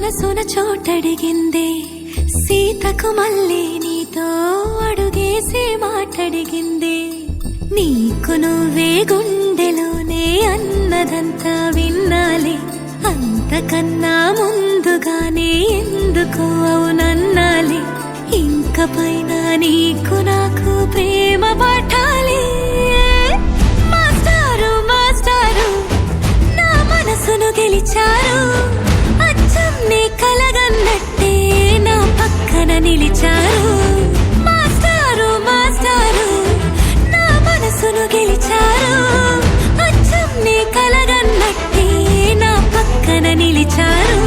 మనసున చోటడిగిందే సీతకు మళ్ళీ నీతో అడుగేసి మాటడిగిందే నీకు నువ్వే గుండెలోనే అన్నదంతా విన్నాలే అంతకన్నా ముందుగానే ఎందుకు అవునన్నాలే ఇంక పైన నీకు నాకు ప్రేమ పాఠాలే మాస్టారు మాస్టారు నా మనసును గెలిచారు అచ్చం నీ కలగన్నట్టే నా పక్కన నిలిచారు మాస్టారు మాస్టారు నా మనసును గెలిచారు అచ్చం నీ కలగన్నట్టే నా పక్కన నిలిచారు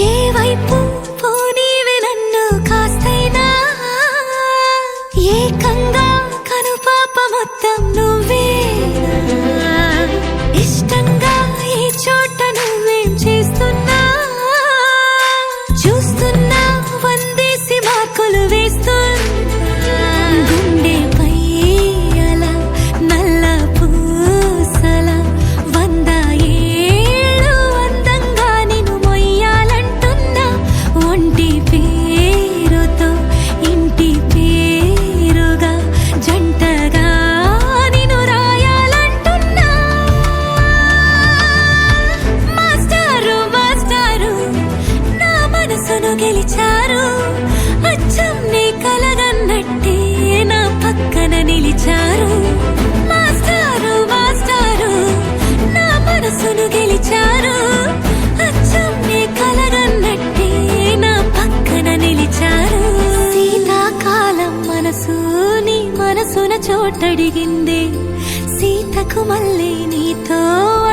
ఏ వైపు పోనీవి నన్ను కాస్తైనా ఏకంగా కనుపాప మొత్తం నువ్వే ఇష్టంగా ఈ చోట నువ్వేం చేస్తున్నా చూస్తున్నా వందేసి మార్కులు వేస్తున్నా గుండెపై అలా నల్ల పూసల 100 ఏళ్ళు అందంగా నిన్ను మొయ్యాలంటున్నా ఒంటి పేరుతో ఇంటి పేరుగా జంటగా నిన్ను రాయాలంటున్నా మాస్టారు మాస్టారు నా మనసును గెలిచారు అచ్చం నీ కలగన్నట్టే నా పక్కన నిలిచారు మాస్టారు మాస్టారు నా మనసును గెలిచారు అచ్చం నీ కలగన్నట్టే నా పక్కన నిలిచారు శీతాకాలం మనసు నీ మనసున చోటడిగిందే సీతకు మళ్ళీ నీతో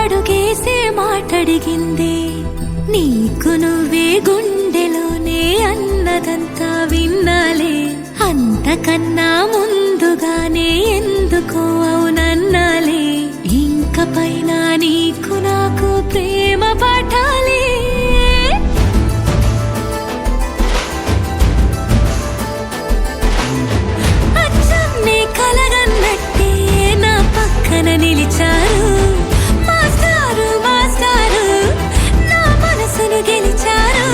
అడుగేసే మాటడిగిందే నీకు నువ్వే గుండెలోనే అన్నదంతా విన్నాలే అంతకన్నా ముందుగానే ఎందుకు అవునన్నాలే ఇంక పైన నీకు నాకు ప్రేమ పాఠాలే అచ్చం నీ కలగన్నట్టే నా పక్కన నిలిచారు మాస్టారు మాస్టారు నా మనసును గెలిచారు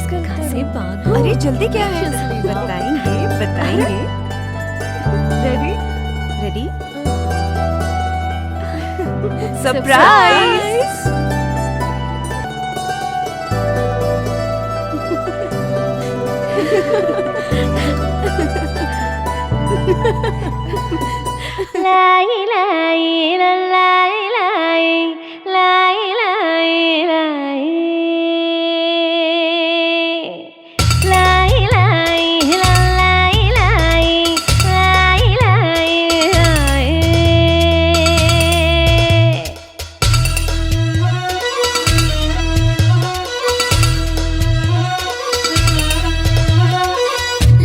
अरे जल्दी क्या है? बताएंगे बताएंगे। Ready ready surprise. लाई लाई ला लाई लाई लाई लाई लाई लाई लाई ला लाई लाई लाई लाई लाई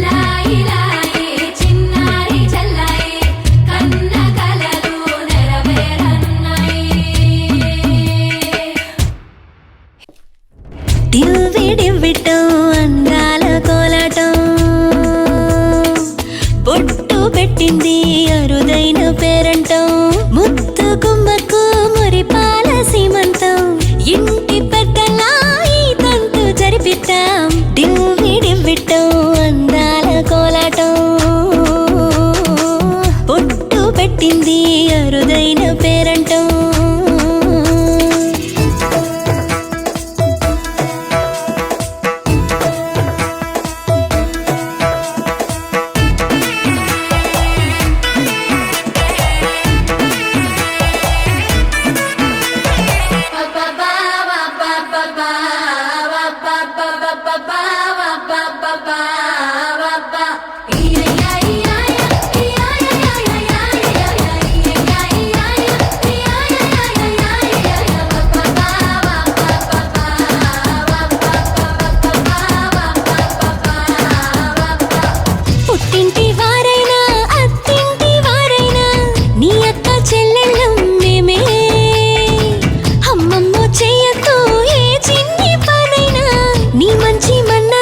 लाई लाई చిన్నారి చల్లాయి కన్న కలలు నెరవేరన్నాయి దివ్వి దివ్విటం అందాల కోలాటం బొట్టు పెట్టింది అరుదైన పేరంటం ముత్తు గుమ్మకు మురిపాల సీమంతం ఇంటి పెద్దలా ఈ తంతు జరిపిద్దాం దివ్వి దివ్విటం అందాల కోలాటం బొట్టు పెట్టింది అరుదైన పేరంటం పుట్టింటి వారైనా అత్తింటి వారైనా నీ అక్క చెల్లెళ్ళం మేమే అమ్మమ్మ చెయ్యతో ఏ చిన్ని పనైనా నీ మంచి మన్నా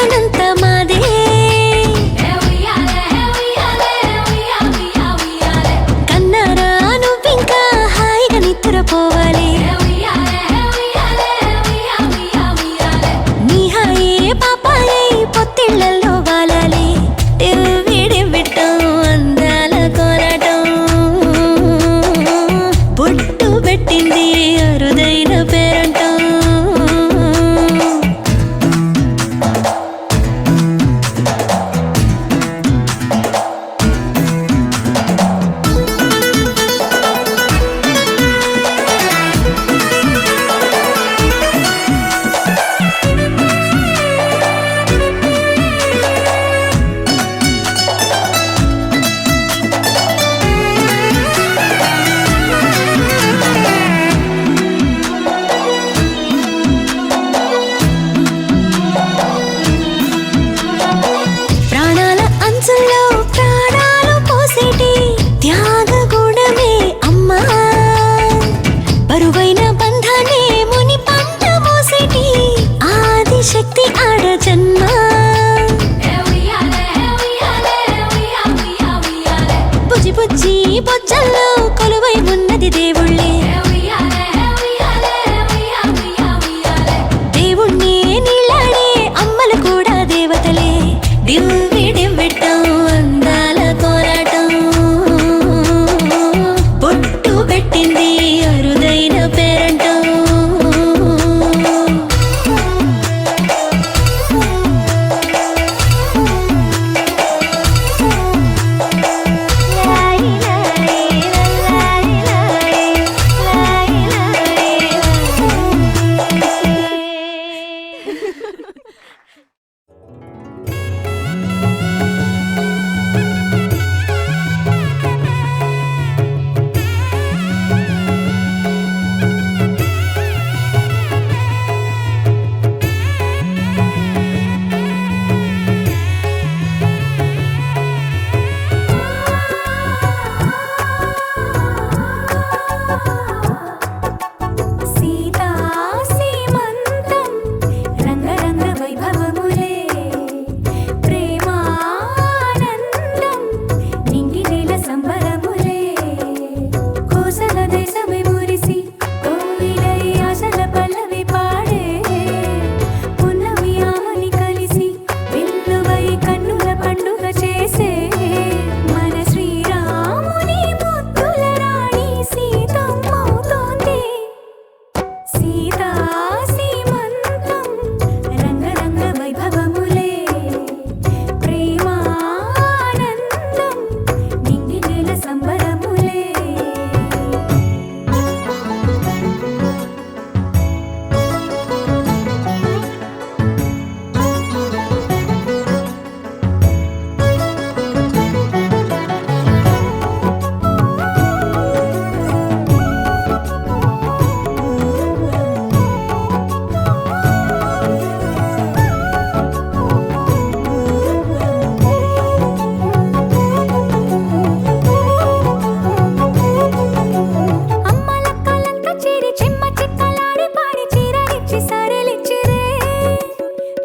చీరలిచ్చి సారెలిచ్చిరే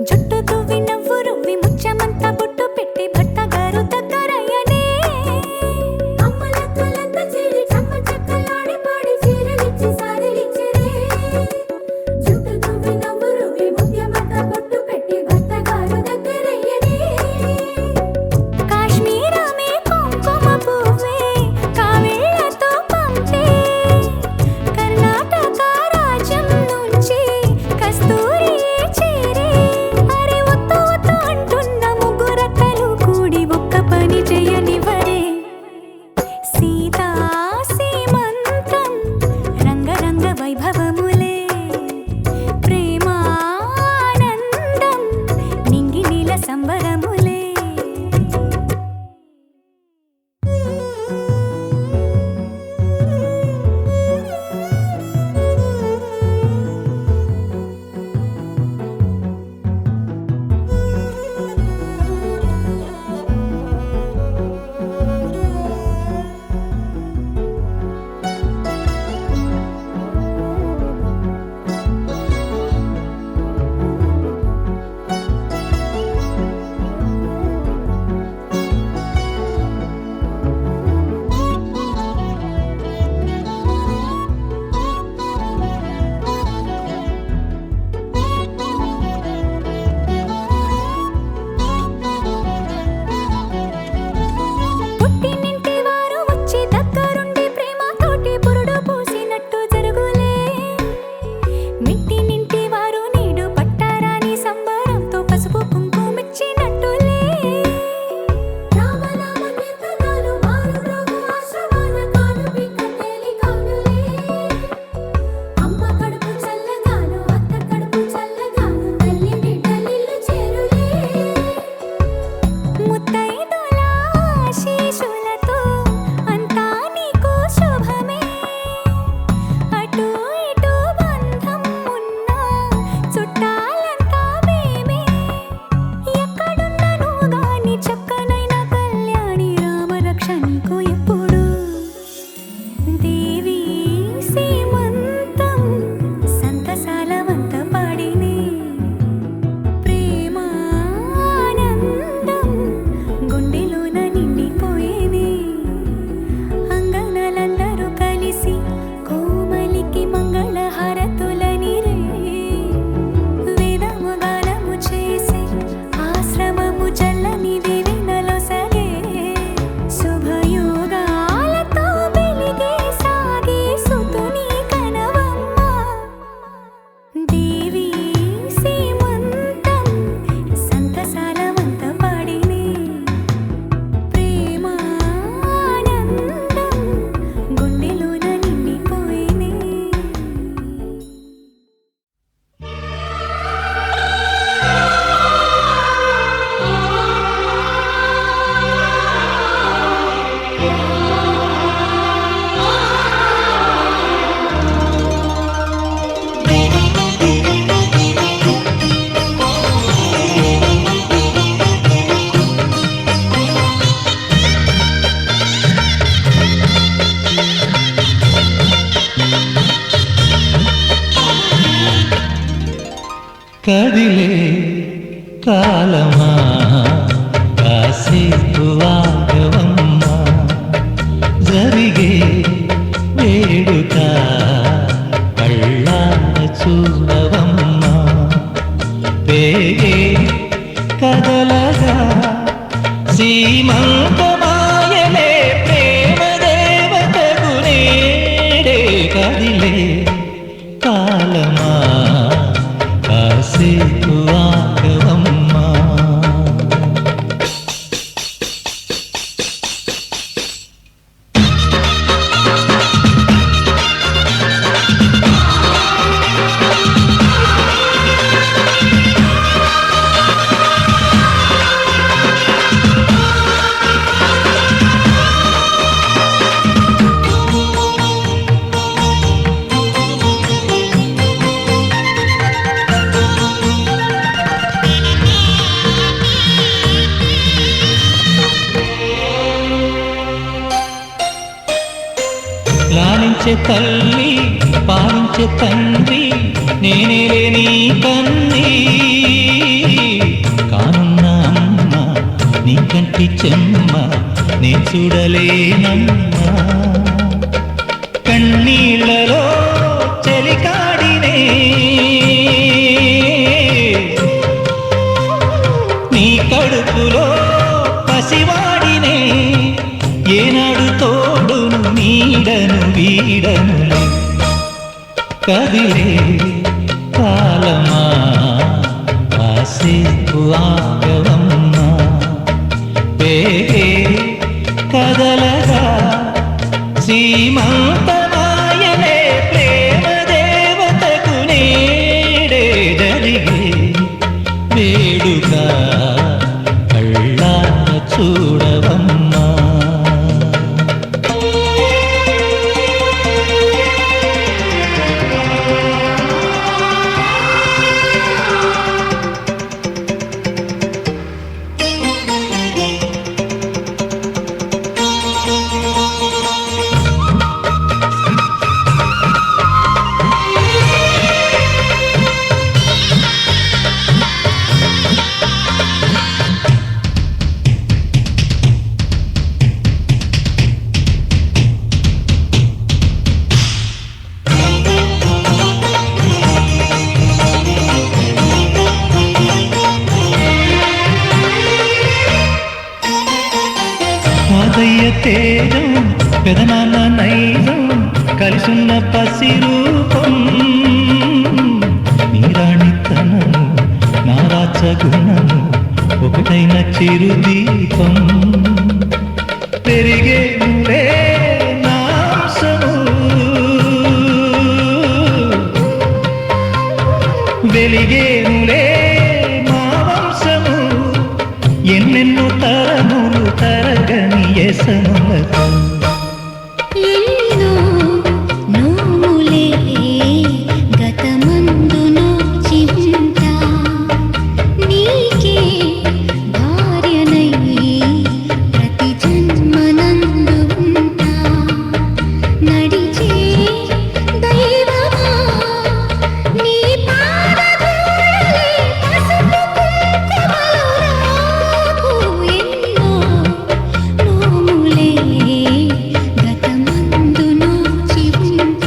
జుట్టు తువ్వి నవ్వు రువ్వి ముచ్చమంతా బొట్టు పెట్టి భర్త గారు దగ్గరయ్యనే అమ్మలక్కలంతా చేరి చమ్మ చక్కలాడి పాడి చీరలిచ్చి సారెలిచ్చిరే జుట్టు తువ్వి నవ్వు రువ్వి ముచ్చమంతా బొట్టు పెట్టి భర్త గారు దగ్గరయ్యనే కాశ్మీరమే కుంకుమ పువ్వే కావేళ్ళతో పంపే కర్ణాటక రాజ్యం నుంచి కస్తూరి చేరే అరే ఒత్తు ఒత్తు అంటున్న ముగ్గురక్కలు కూడి ఒక్క పని చేయనివ్వరే సీతా సీమంతం రంగరంగ వైభవములే ప్రేమానందం నింగి నీల సంబరములే పుట్టినింటి వారు వచ్చి దగ్గరుండి ప్రేమతోటి పురుడు పూసినట్టు జరుగులే మిట్టినింటి వారు నీడు పట్టారాని సంబరంతో పసుపు కుంకుమిచ్చినట్టులే రామనామ కీర్తనలు మారు రోగు ఆశ్రమాన కానుపిక తేలికానులే అమ్మ కడుపు చల్లగాను అత్త కడుపు చల్లగాను తల్లి బిడ్డలిల్లు చేరులే ముత్తైదుల ఆశీస్సులతో అంతా నీకు శుభమే అటు ఇటు బంధం ఉన్నా చుట్టాలంతా మేమే ఎక్కడున్నను గాని చక్కనైన కళ్యాణి రామరక్ష నీకు ఎప్పుడు దేవి సీమంతం సంతసాల వంత పాడినే ప్రేమానందం గుండెలోన నిండిపోయేనే అంగనలందరూ కలిసి కోమలికి మంగళ హారతులనిరే వేదము గానము చేసి ఆశ్రమము చల్లని దేవి నలొసగే శుభయోగాలతో వెలిగే సాగే సుతుని కనవమ్మ దేవి సీమంతం సంతసాల వంత పాడినే ప్రేమానందం గుండెలోన నిండిపోయినే కదిలే కాలమా కాసేపు ఆగవమ్మా జరిగే వేడుక కళ్ళార చూడవమ్మా వేగే కదలగా సీమంతమాయలే ప్రేమ దేవతకు నేడే కదిలే కాలమా కాసేపు ఆగవమ్మా లాలించే తల్లి పాలించే తండ్రి నేనే నీ కన్నీ కానున్న అమ్మ నీ కంటి చెమ్మ నే చూడలేనమ్మా కన్నీళ్ళలో చెలికాడినే నీ కడుపులో పసివాడినే ఏనాడు తోడును నీడను వీడను కదిలే కాలమా కాసేపు ఆగవమ్మా వేగే కదలగా సీమంతమాయనే ప్రేమ దేవతకు నేడే జరిగే వేడుక కళ్ళా చూడవమ్మా తాతయ్య తేజం పెదనాన్న నైజం కలిసున్న పసి రూపం నీ రాణితనము నా రాచగుణము ఒకటైన చిరుదీపం పెరిగేనులే నాంసము వెలిగేనులే మా వంశము ఎన్నెన్నో తరములు తరగని యసములకు ఎన్నో నోములే గతమందును చింత నీకే భార్యనై ప్రతి జన్మనందు ఉంటా నడిచే దైవమా నీ పాదధూళి పసుపు కుంకుమలు రాకు ఎన్నో నోములే గతమందును చింత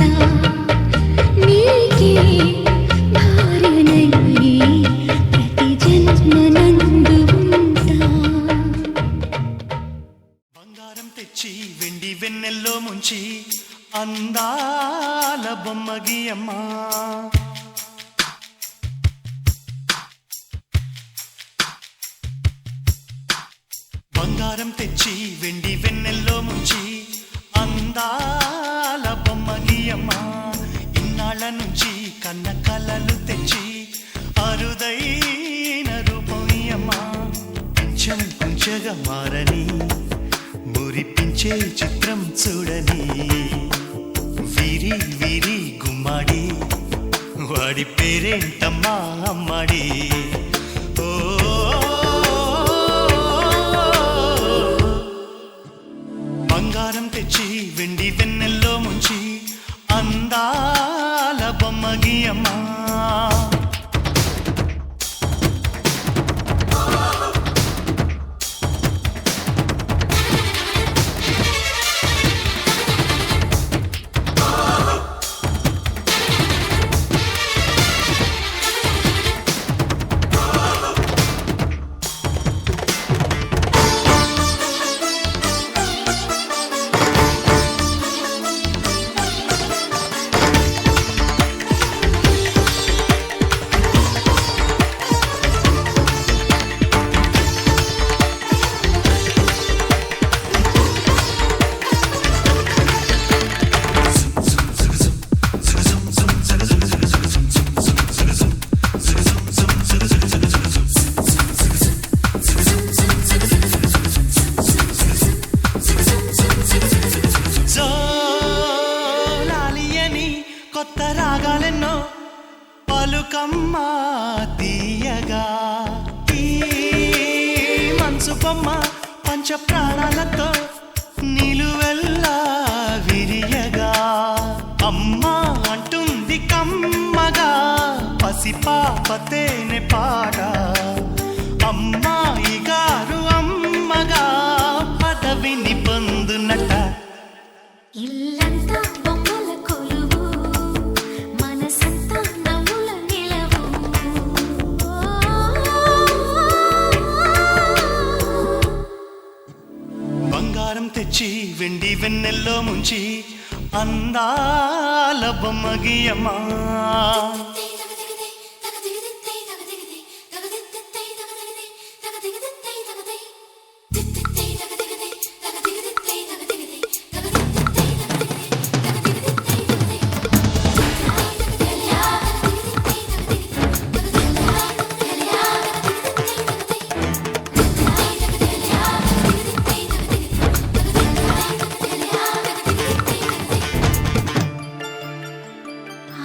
నీకే భార్యనై ప్రతి జన్మనందు ఉంటా బంగారం తెచ్చి వెండి వెన్నెల్లో ముంచి అందాల బొమ్మ గీయమ్మా బంగారం తెచ్చి వెండి వెన్నెల్లో ముంచి అందాల బొమ్మ గీయమ్మా ఇన్నాళ్ళ నుంచి కన్న కలలు తెచ్చి అరుదైన రూపం ఇయ్యమ్మా కొంచెం కొంచెగా మారని మురిపించే చిత్రం చూడని వీరి వీరి గుమ్మాడి వాడి పేరేంటమ్మా అమ్మాడి ఓ బంగారం తెచ్చి వెండి వెన్నెల్లో ముంచి అందాల బొమ్మ గీయమ్మా కొత్త రాగాలెన్నో పలుకమ్మ తీయగా ఈ మనసు బొమ్మ పంచ ప్రాణాలతో నిలువెల్లా విరియగా అమ్మ అంటుంది కమ్మగా పసిపాపతేనె పాట అమ్మాయి గారు అమ్మగా పదవిని పొందునట ఇల్లంతా బొమ్మల కొలువు మనసంతా నవ్వుల నిలవు బంగారం తెచ్చి వెండి వెన్నెల్లో ముంచి అందాల బొమ్మ గీయమ్మా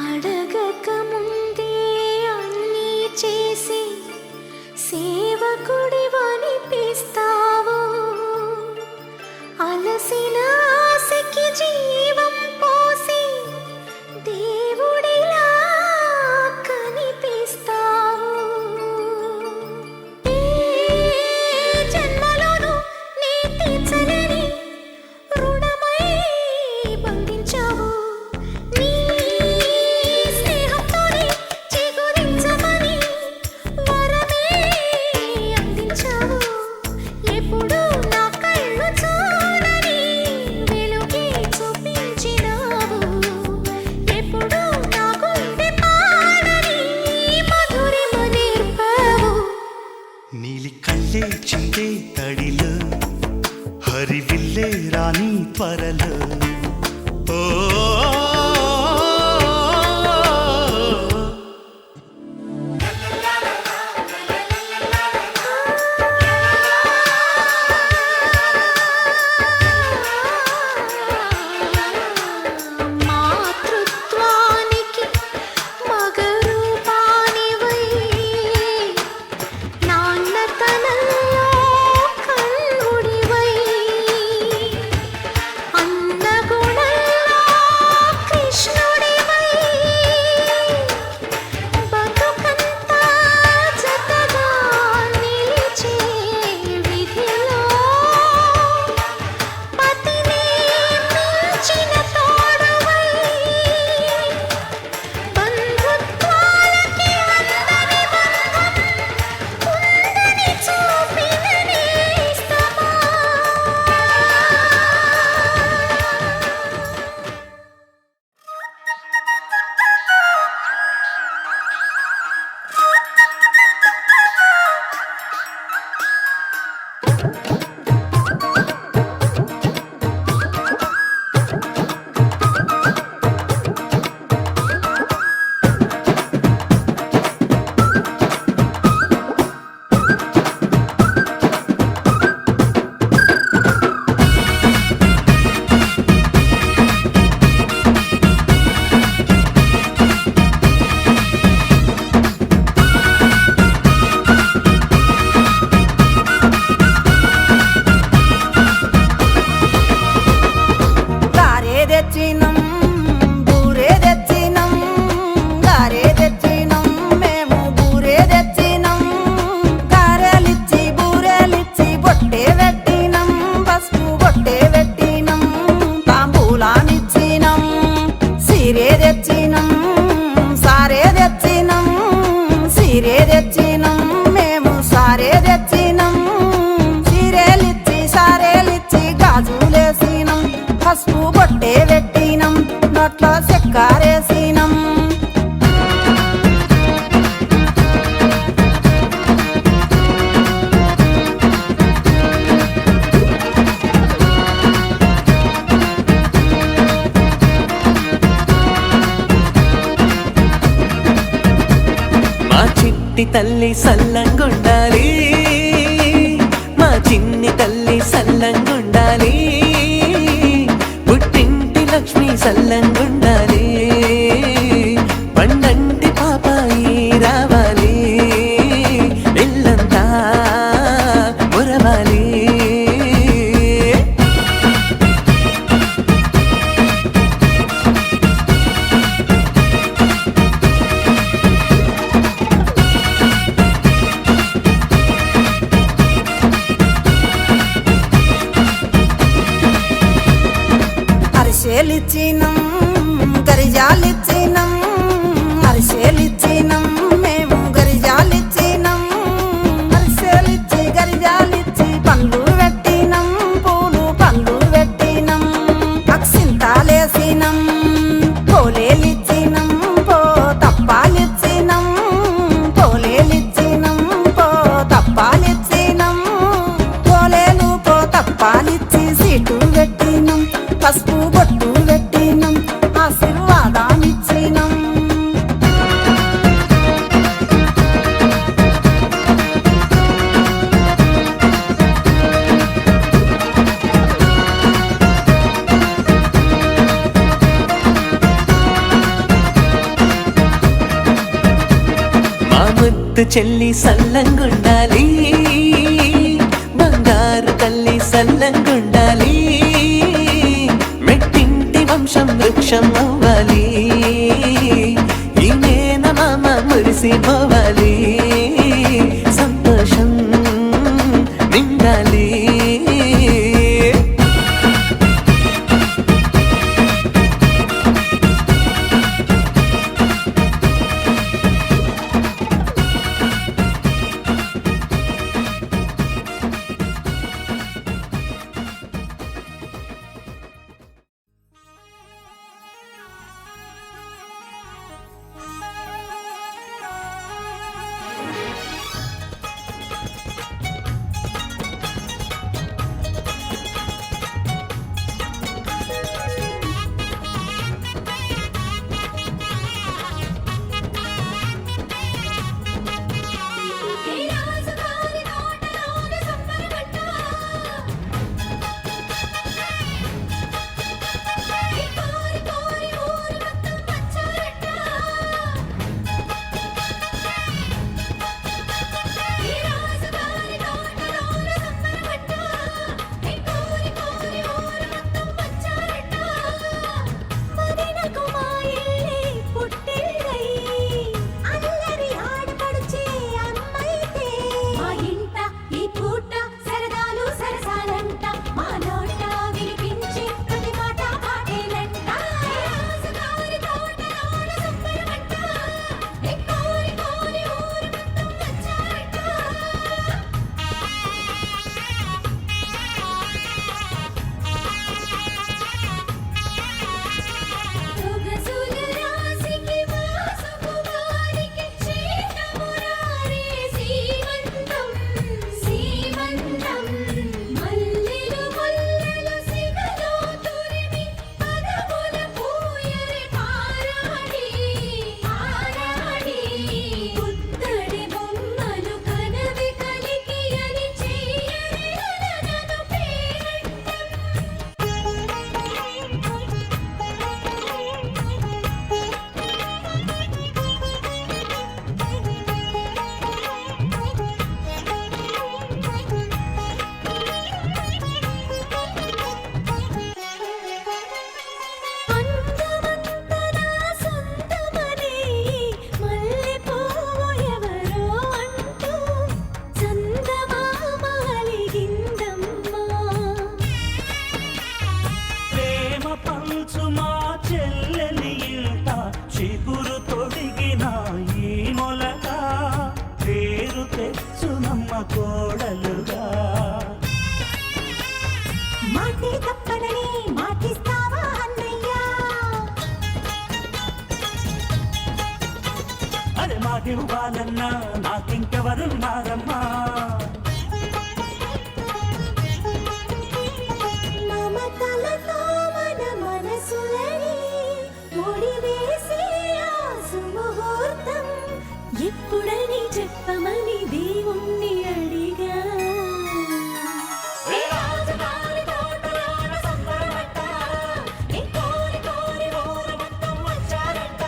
అడగక ముందే అన్నీ చేసి సేవకుడివనిపిస్తావు అలసిన ఆశకి జీవం పోసి దేవుడిలా కనిపిస్తావు ఏ జన్మలోనూ నీ తీర్చలేని రుణమై బంధించావు నీ స్నేహంతోనే చిగురించమని వరమే అందించావు ఎప్పుడు నా కళ్ళు చూడని వెలుగే చూపించినావు ఎప్పుడు నా గుండె పాడని మధురిమ నేర్పావు నీలి కళ్ళే చిందే తడిలో హరివిల్లే రాణి త్వరలో ఓ మాతృత్వానికి మగరూపానివై నాన్నతనంలో కన్నుడివై అన్నగుణంలో కృష్ణుడివై బతుకంతా జతగా నిలిచే విధిలో పతిని మించిన తోడువై బంధుత్వాలకి అందని బంధం ఉందని చూపిన నేస్తమా గారే తెచ్చినం బూరే తెచ్చినం గారే తెచ్చినం మేము బూరే తెచ్చినం గారెలిచ్చి బూరెలిచ్చి బొట్టే పెట్టినం పసుపు బొట్టే పెట్టినం తాంబూలానిచ్చినం సీరే తెచ్చినం సారే తెచ్చినం సీరే తెచ్చినం మేము సారే తెచ్చినం సీరేలిచ్చి సారేలిచ్చి గాజులేసినం పసుపు బొట్టే పెట్టినం నోట్లో చెక్కారేసినం మా చిట్టి తల్లి సల్లంగుండాలి మా చిన్ని తల్లి సల్లంగుండాలి పుట్టింటి లక్ష్మి సల్లంగుండాలి పండంటి పాపాయి రావాలి ఇల్లంతా మురవాలి మా ముద్దు చెల్లి సల్లంగుండాలి బంగారు తల్లి సల్లంగుండాలి మెట్టింటి వంశం వృక్షం అవ్వాలి ఈ మేనమామ మురిసిపోవాలి సంతోషం నిండాలి ఏ రాజుగారి తోటలోన సంబరపడ్డ ఏ కోరి కోరి ఊరు మొత్తం వచ్చారట ఏ రాజుగారి తోటలోన సంబరపడ్డ ఏ కోరి కోరి ఊరు మొత్తం వచ్చారట మదినకు మా ఇల్లే పుట్టిల్లై అల్లరి ఆడపడుచే అమ్మైతే మా ఇంట ఈ పూట సరదాలు సరసాలంట మా నోట వినిపించే ప్రతి మాట పాటేలంట రాజుగారి తోటలోన సంబరపడ్డ ఏ కోరి కోరి ఊరు మొత్తం వచ్చారట సొగసుల రాశికి వాసుకు వారికి శ్రీరమురారే సీమంతం సీమంతం మల్లెలు మల్లెలు సిగలో తురిమి పదముల పూయరే పారాడి పారాడి పుత్తడి బొమ్మలు కనవి కలికి అని చెయ్యని ననను అందమంతనా సొంతమనే మల్లె పువ్వు ఎవరో అంటూ చందమామ అలిగిందమ్మా ప్రేమ పంచు మా చెల్లెలి ఇంట చిగురు తొడిగిన ఈ మొలక పేరు తెచ్చునమ్మ కోడలుగా మాటే తప్పనని మాటిస్తావా అన్నయ్యా అరే మాటివ్వాలన్నా నాకింకెవరున్నారమ్మా మమతలతో మన మనసులని ముడివేసే ఆ సుముహూర్తం ఎప్పుడని చెప్పమని దేవుణ్ణి అడిగా ఏ రాజుగారి తోటలోన సంబరపడ్డ ఏ కోరి కోరి ఊరు మొత్తం వచ్చారట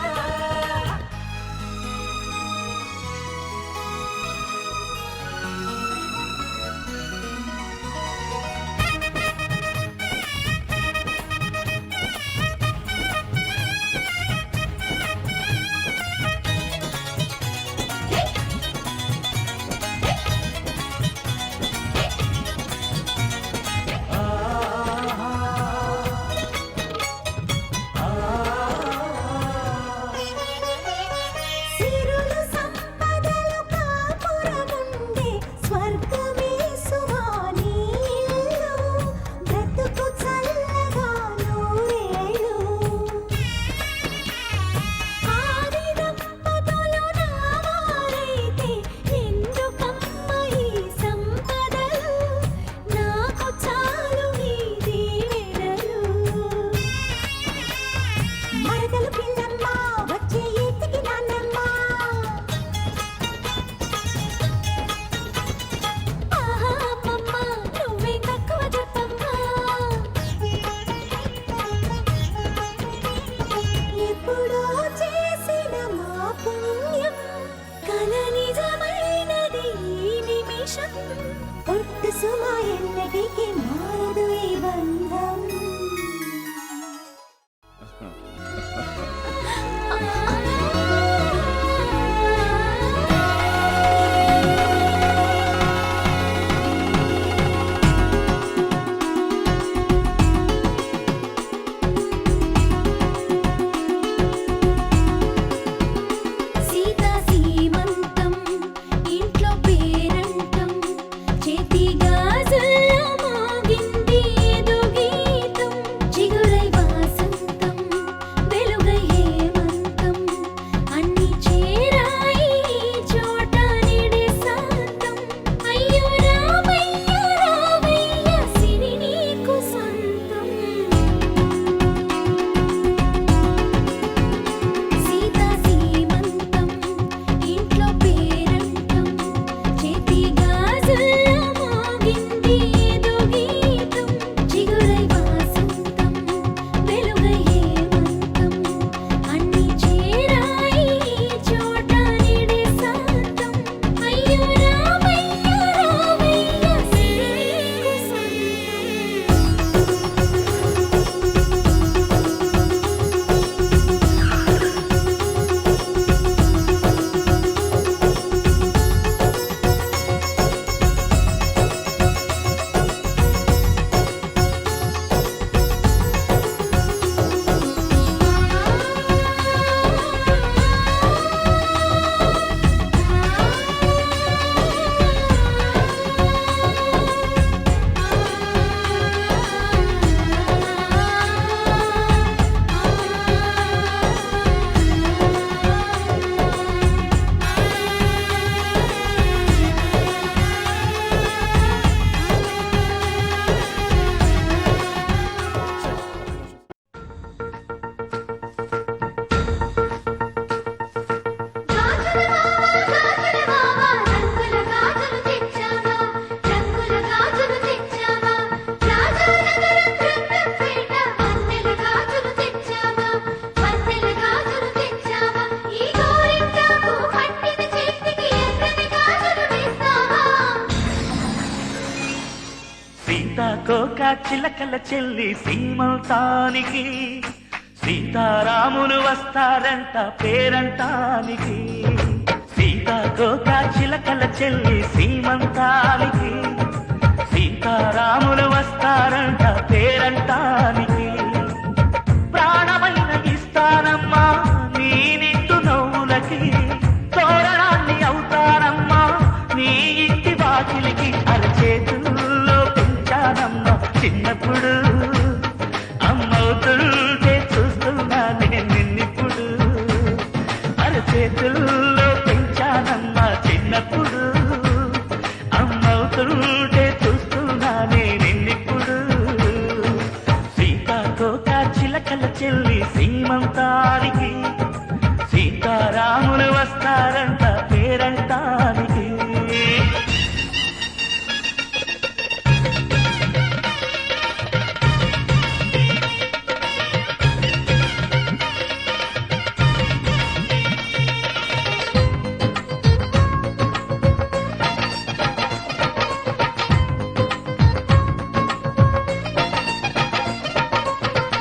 ఎప్పటికీ మారదు ఈ బంధం. సీతా సీమంతం ఇంట్లో పేరంటం చేతి గాజుల్లో మోగింది ఏదో గీతం చిగురై వాసంతం వెలుగై హేమంతం అన్ని చేరాయి ఈ చోట నిడే శాంతం అయ్యో రామయ్య రామయ్య సిరి నీకు సొంతం సీతా సీమంతం ఇంట్లో పేరంటం చేతి గాజుల్లో మోగింది ఏదో గీతం చిగురై వాసంతం వెలుగై హేమంతం అన్ని చేరాయి ఈ చోట నిడే శాంతం అయ్యో రామయ్య రామయ్య సిరి నీకు సీతాకోక చిలకల చెల్లి సీమంతానికి సీతారాములు వస్తారంట పేరంటానికి సీతాకోక చిలకల చెల్లి సీమంతానికి సీతారాములు వస్తారంట పేరంటానికి ప్రాణమైన ఇస్తానమ్మా నీ నిండు నవ్వులకి తోరణాన్ని అవుతానమ్మా నీ ఇంటి వాకిలికి అరచేతుల్లో పెంచానమ్మా చిన్నప్పుడు అమ్మవుతుంటే చూస్తున్నా నేను నిన్నిప్పుడు అరచేతుల్లో పెంచానమ్మా చిన్నప్పుడు అమ్మవుతుంటే చూస్తున్నా నేను నిన్నిప్పుడు సీతాకోక చిలకల చెల్లి సీమంతానికి సీతారాములు వస్తారంట పేరంటానికి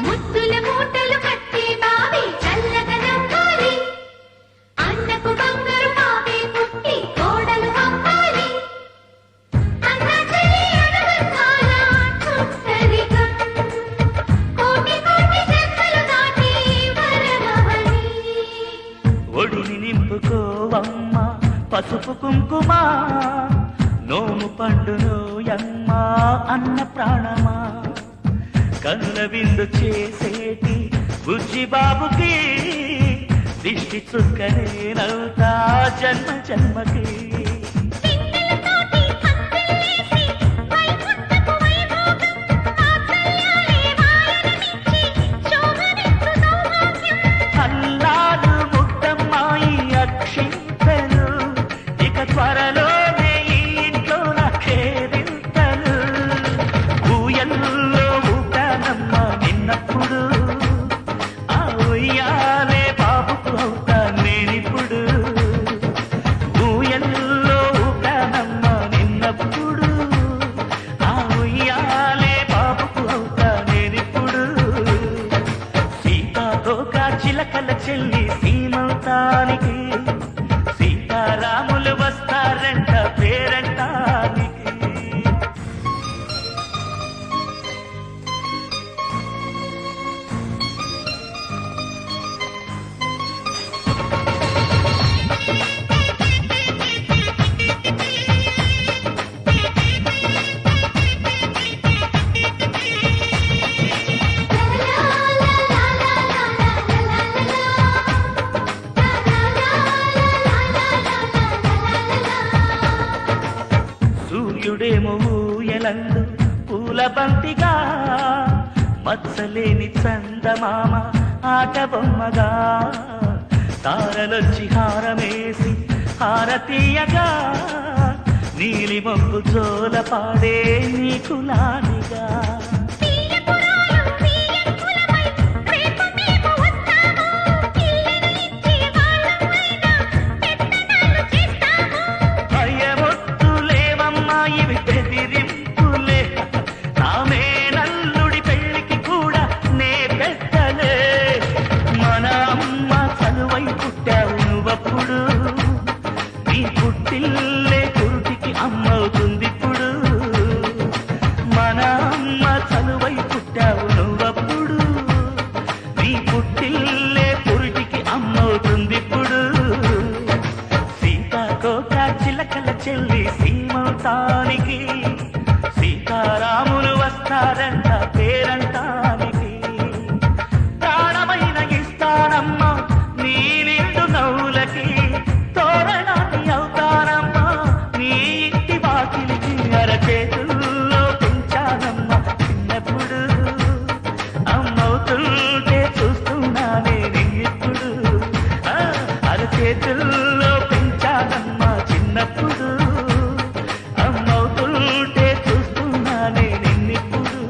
ముద్దుల మూటలు కట్టి బావి చల్లగా నవ్వాలి అన్నకు బంగారు బావి పుట్టి కోడలు అవ్వాలి అన్న చెల్లి అనుబంధాల చుట్టరికం కోటి కోటి జన్మలు దాటి వరనవని ఒడిని నింపుకోవమ్మ పసుపు కుంకుమ నోము పండును యమ్మ అన్న ప్రాణమా కనుల విందు చేసేటి బుజ్జి బాబుకి దిష్టి చుక్కనే నవ్వుతా జన్మ జన్మకి పిన్నెలతోటి పందిళ్ళేసి వైకుంఠపు వైభోగం వాత్సల్యాలే వాయనమిచ్చి శోభనిచ్చు సౌభాగ్యం అల్లాడు ముద్దమ్మాయి అక్షింతలు ఇక త్వరలోనే ఈ ఇంట్లో నాకేదింతలు ఊయల్లో ఊటానమ్మ నిన్నప్పుడు ఆ ఉయ్యాలే బాబుకు అవుతా నేనిప్పుడు ఊయల్లో ఇప్పుడేమో ఊయలందు పూల బంతిగా మచ్చలేని చందమామ ఆట బొమ్మగా తారలొచ్చి హారమేసి హారతీయగా నీలి మొగ్గు జోల పాడే నీకు లానిగా భయమొద్దులేవమ్మా ఇవి బెదిరింపులే నామే నల్లుడి పెళ్ళికి కూడా నే పెట్టలే మన అమ్మ చలువై పుట్టావు నువ్వప్పుడు నీ పుట్టిల్లే కురుటికి అమ్మవుతుంది ఇప్పుడు మన అమ్మ చలువై పుట్టావు నువ్వప్పుడు నీ పుట్టిల్లే కురుటికి అమ్మవుతుంది ఇప్పుడు సీతాకోక చిలకల చెల్లి సీమౌతానికి సీతారాములు వస్తారంట పేరంటానికి ప్రాణమైన ఇస్తానమ్మా నీ నిండు నవ్వులకి తోరణాన్ని అవుతానమ్మా నీ ఇంటి వాకిలికి అరచేతుల్లో పెంచానమ్మా చిన్నప్పుడు అమ్మవుతుంటే చూస్తున్నానే ఇప్పుడు అరచేతుల్లో పెంచానమ్మా చిన్నప్పుడు అమ్మవుతుంటే చూస్తున్నానే నిన్నిప్పుడు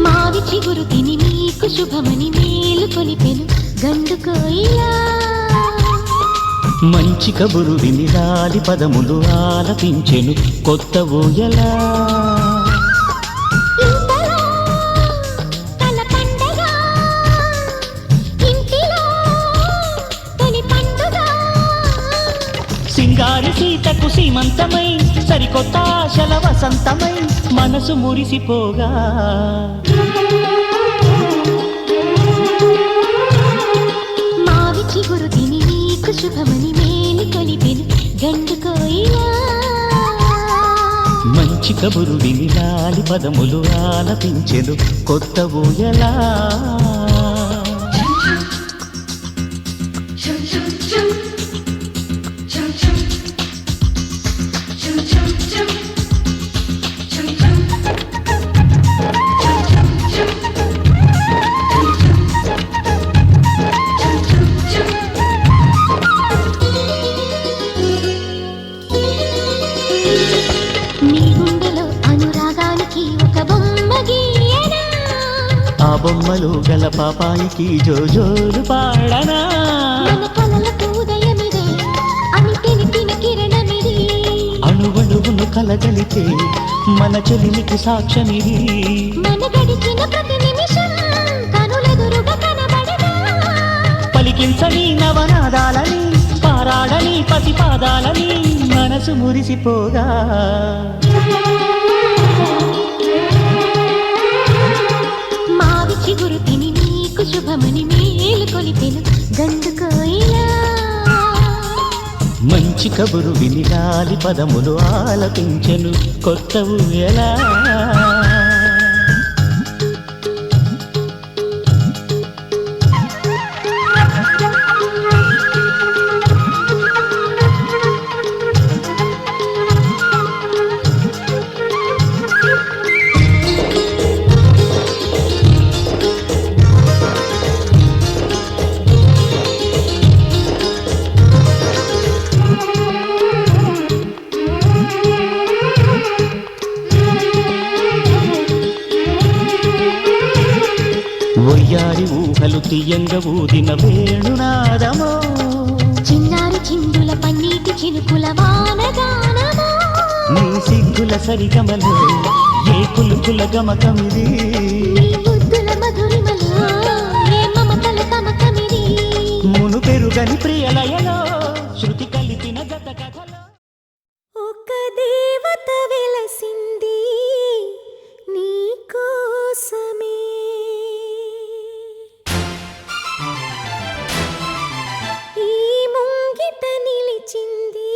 మావి చిగురు తిని మీకు శుభమని మేలు కొలిపెను గండు కోయిలా మంచి కబురు విని రాలి పదములు ఆలపించెను కొత్త ఊయలా ఇంతలో తల పండగ ఇంటిలో తొలి పండుగ సింగారి సీతకు సీమంతమై సరికొత్త ఆశల వసంతమై మనసు మురిసిపోగా మావి చిగురు తిని మీకు శుభమని మేలు కొలిపెను గండు కోయిలా మంచి కబురు విని రాలి పదములు ఆలపించెను కొత్త ఊయలా నీ గుండెలో అనురాగానికి ఒక బొమ్మ గీయనా ఆ బొమ్మలు గల పాపాయికి జోజోలు పాడనా మన కలలకు ఉదయమిదే అని తెలిపిన కిరణమిది అణువణువును కలగలితే మన చెలిమికి సాక్ష్యమిది మన గడిచిన ప్రతి నిమిషం కనులెదురుగా కనబడదా పలికించని నవనాదాలని పారాడని పసిపాదాలని మనసు మురిసిపోగా మావి చిగురు తిని నీకు శుభమని మేలు కొలిపెను గండు కోయిలా మంచి కబురు విని రాలి పదములు ఆలపించెను కొత్త ఊయలా ఒయ్యారి ఊహలు తీయంగ ఊదిన వేణునాదమో చిన్నారి చిందుల పన్నీటి చినుకుల వానగానమో నీ సిగ్గుల సరిగమలు ఏ కులుకుల గమకమిది నీ ముద్దుల మధురిమలో ఏ మమతల తమకమిది మును పెరుగని ప్రియలయలో శృతి కలిపిన గత కథలో ఒక దేవత వెలసింది నీ కోసమే ఈ ముంగిట నిలిచింది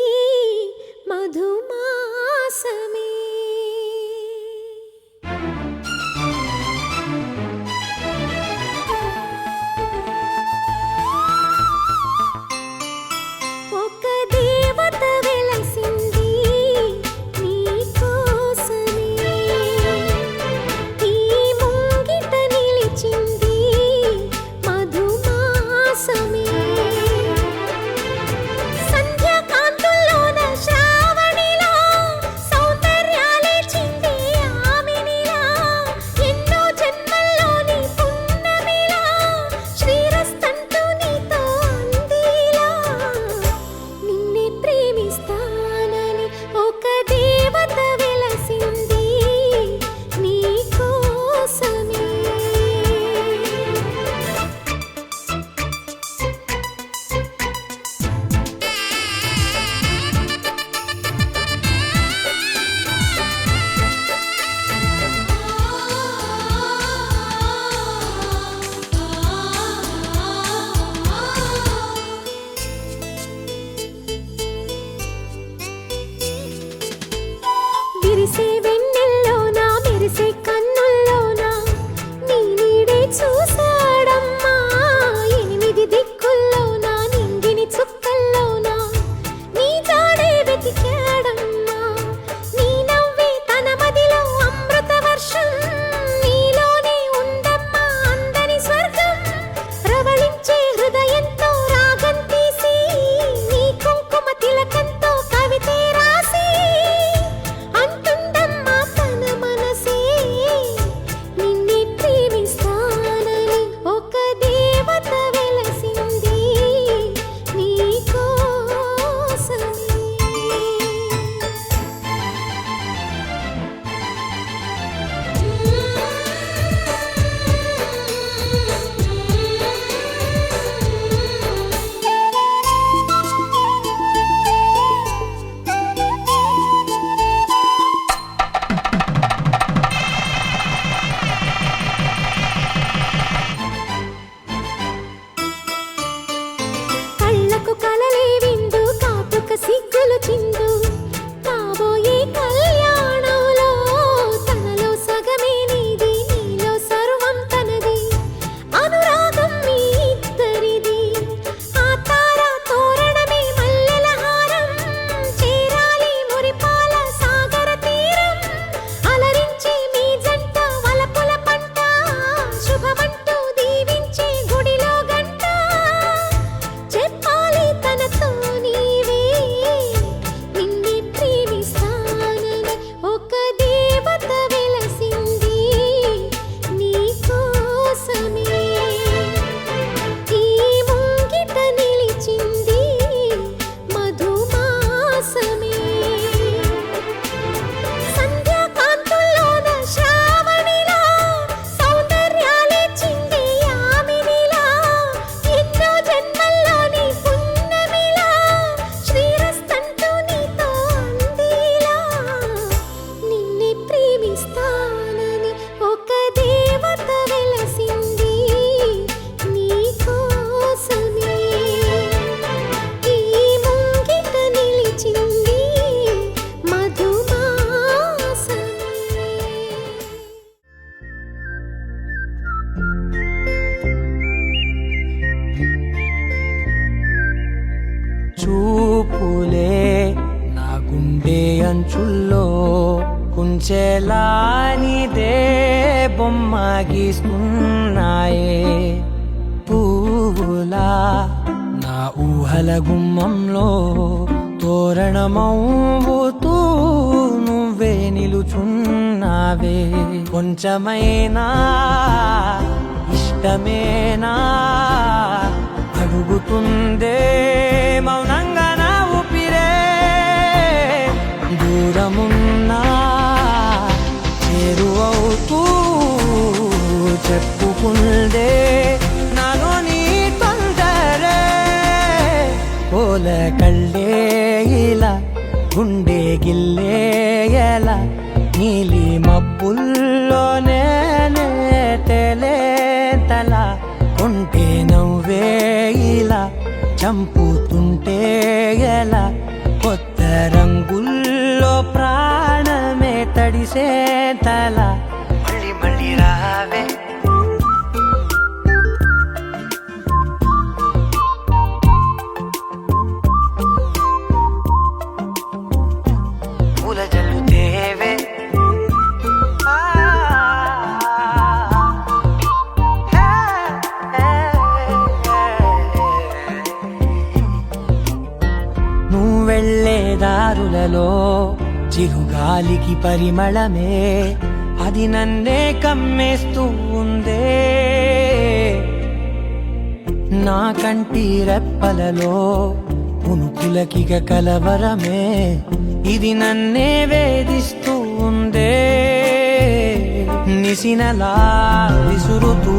మధుమాసమే ఒక దేవత వెలసింది నీ కోసమే ఈ ముంగిట నిలిచింది మధుమాసమే సంధ్యాకాంతుల్లోన శ్రావణిలా సౌందర్యాలే చిందే ఆమెనిలా ఎన్నో జన్మల్లోని పున్నమిలా శ్రీరస్తంటూ నీతో అందిలా నిన్నే ప్రేమిస్తానని ఒక దేవత వెలసింది నీ కోసమే విరిసే వెన్నెల్లోనా మెరిసే కన్నుల్లోనా నీ నీడే చూశాడమ్మా ఎనిమిది దిక్కుల్లోనా నింగిని చుక్కల్లోనా నీ జాడే వెతికాడమ్మా నీ నవ్వే తన మదిలో అమృత వర్షం నీలోనే ఉందమ్మా అందని స్వర్గం ప్రవళించే హృదయంతో రాగం తీసి నీ కుంకుమ తిలకంతో కవితే రాసి అంటుందమ్మా తన మనసే నిన్నే ప్రేమిస్తానని ఒక దేవత వెలసింది నీ కోసమే కళ్ళకు కలలే విందు కాటుక సిగ్గులు చిందు కాబోయే కళ్యాణంలో తనలో సగమే నీది నీలో సర్వం తనది అనురాగం మీ ఇద్దరిది ఆ తారా తోరణమే మల్లెల హారం చేరాలి మురిపాల సాగర తీరం అలరించే మీ జంట వలపుల పంట శుభమంటూ దీవించే గుడిలో గంట చెప్పాలి తనతో నీవే నిన్నే ప్రేమిస్తానని ఒక దేవత వెలసింది నీ కోసమే ఈ ముంగిట నిలిచింది మధుమాసమే సంధ్యాకాంతుల్లోన శ్రావణిలా సౌందర్యాలే చిందే ఆమెనిలా ఎన్నో జన్మల్లోని పున్నమిలా శ్రీరస్తంటూ నీతో అందిలా నిన్నే ప్రేమిస్తానని ఒక దేవత వెలసింది నీ కోసమే ఈ ముంగిట నిలిచింది మధుమాసమే చూపులే నా గుండె అంచుల్లో కుంచెలానిదే బొమ్మ గీస్తున్నాయే పువ్వులా నా ఊహల గుమ్మంలో తోరణమవుతూ నువ్వే నిలుచున్నావే కొంచెమైనా ఇష్టమేనా అడుగుతుందే మౌనంగా నా ఊపిరే దూరమున్నా చేరు చూస్తూ చెప్పుకుందే నాలోని తొందరే పోల కళ్ళే ఇలా గుండె గిల్లే ఎలా నీలి మబ్బుల్లోనే తల కొంటే నవ్వే ఇలా చంపుతుంటే ఎలా కొత్త రంగుల్లో ప్రాణమే తడిసే తల మళ్ళీ మళ్ళీ రావే పూల జల్లుతేవే నువ్వు వెళ్ళే దారులలో చిరుగాలికి పరిమళమే అది నన్నే కమ్మేస్తూ ఉందే నా కంటి రెప్పలలో పునుకులకిగ కలవరమే ఇది నన్నే వేధిస్తూ ఉందే నిసినలా విసురుతూ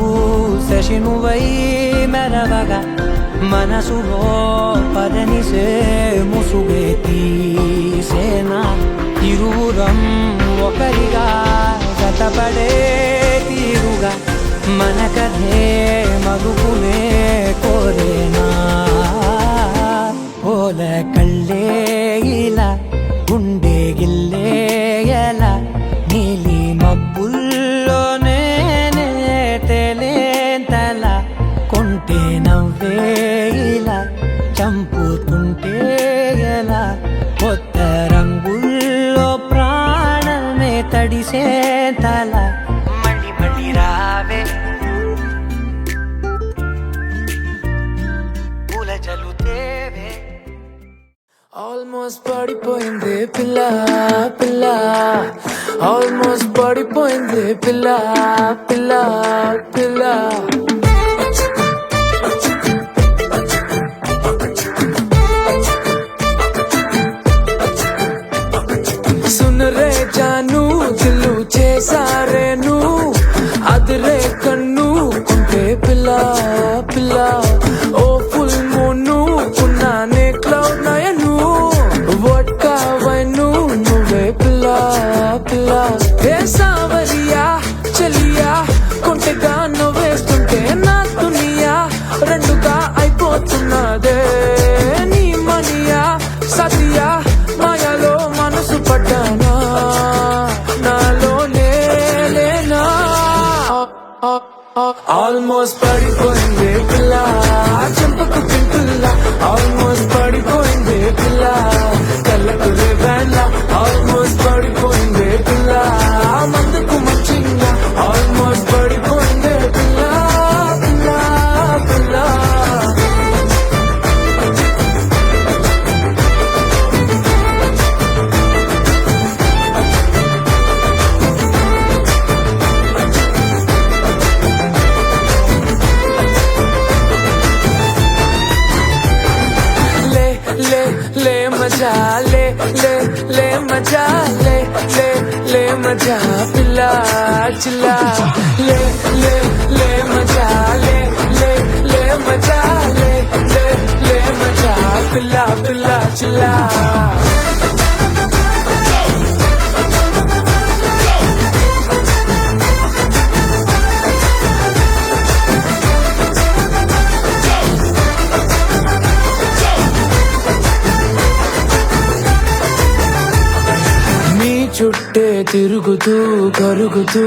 శశినువై మెరవగా మనసులో పదనిసే ముసుగే తీసేనా ఇరువురం ఒకరిగా గతపడే తీరుగా మన కథే మగుపునే కోరేనా పోల కళ్ళే ఇలా గుండె గిల్లే ఎలా నీలి మబ్బుల్లోనే తేలేంతల కొంటే నవ్వే ఇలా చంపుతుంటే ఎలా కొత్త రంగుల్లో ప్రాణమే తడిసే తల మళ్ళీ మళ్ళీ రావే పూల జల్లుతేవే ఆల్మోస్ట్ పడిపోయింది పిల్ల పిల్ల ఆల్మోస్ట్ పడిపోయింది పిల్ల పిల్ల పిల్ల సునరే జాను దిల్లు చేసారేను అదిరే కన్ను కొంటే పిల్ల పిల్ల ఓ ఫుల్ మూను ఉన్నానే క్లౌడ్ నయను వడ్కా వైను నువ్వే పిల్ల పిల్ల ఏ సావరియా చలియా కొంటెగా నవ్వేస్తుంటే నా దునియా రెండుగా అయిపోతున్నదే నీ మనియా సతియా మాయాలో మనసు పడ్డానా నాలో లేనా ఆల్మోస్ట్ పడిపోయింది పిల్ల చెంపకు పింపుల్ల ఆల్మోస్ట్ పడిపోయింది పిల్ల కళ్ళకు రేవెల్ల ఆల్మోస్ట్ పడిపోయింది పిల్ల మందుకు మంచిగా ఆల్మోస్ట్ పడిపోయింది పిల్ల పిల్ల పిల్ల ले मजा ले मजा ले मजा पिल्ला चिल्ला ले मजा ले मजा ले मजा पिल्ला पिल्ला चिल्ला చుట్టే తిరుగుతూ కరుగుతూ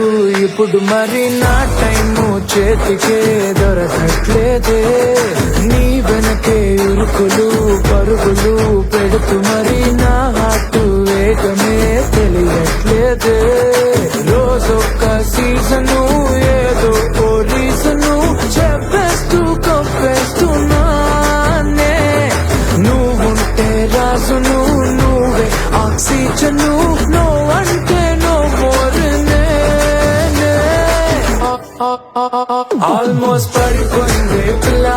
ఇప్పుడు మరి నా టైము చేతికే దొరకట్లేదే నీ వెనకే ఉరుకులు పరుగులు పెడుతూ మరి నా హార్ట్ వేగమే తెలియట్లేదే రోజొక్క సీజను ఏదో ఓ రీజను చెప్పేస్తూ కప్పేస్తున్నానే నువ్వుంటే రాజును నువ్వే ఆక్సిజను అంటే నో మోర్ ఆల్మోస్ట్ పడిపోయింది పిల్ల